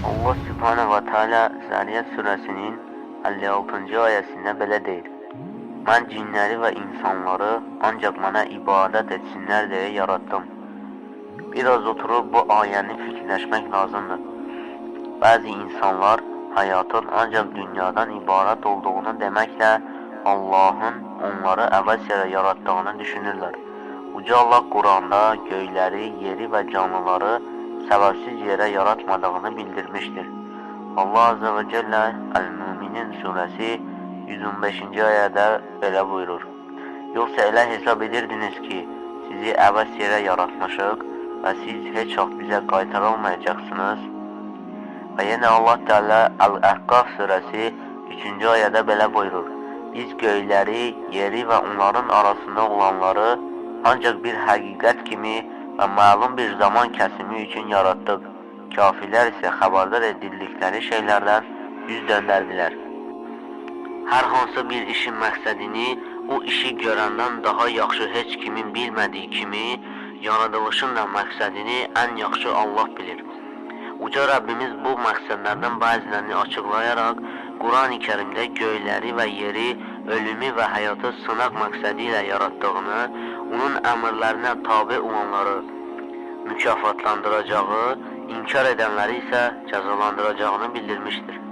Allah Subhanahu wa Taala Zariyat surəsinin 56-cı ayəsində belə deyir: Mən cinləri və insanları ancaq mənə ibadət etsinlər deyə yaratdım. Biraz oturub bu ayəni fikirləşmək lazımdır. Bəzi insanlar həyatın ancaq dünyadan ibarət olduğunu deməklə Allahın onları əvəz yerə yaratdığını düşünürlər. Uca Allah Quranda göyləri, yeri və canlıları səbəbsiz yerə yaratmadığını bildirmişdir. Allah Azze ve Celle Əl-Müminin surəsi 115-ci ayədə belə buyurur: Yoxsa elə hesab edirdiniz ki, sizi əvəz yerə yaratmışıq və siz heç vaxt bizə qaytarılmayacaqsınız. Və yenə Allah Teala Əl-Əhqaf surəsi 3-cü ayədə belə buyurur: Biz göyləri, yeri və onların arasında olanları ancaq bir həqiqət kimi və məlum bir zaman kəsimi üçün yaratdıq. Kafirlər isə xəbərdar edildikləri şeylərdən yüz döndərdilər. Hər hansı bir işin məqsədini o işi görəndən daha yaxşı heç kimin bilmədiyi kimi, yaradılışın da məqsədini ən yaxşı Allah bilir. Uca Rəbbimiz bu məqsədlərdən bəzilərini açıqlayaraq, Quran-ı Kərimdə göyləri və yeri, ölümü və həyatı sınaq məqsədi ilə yaratdığını, onun əmrlərinə tabi olanları mükafatlandıracağı, inkar edənləri isə cəzalandıracağını bildirmişdir.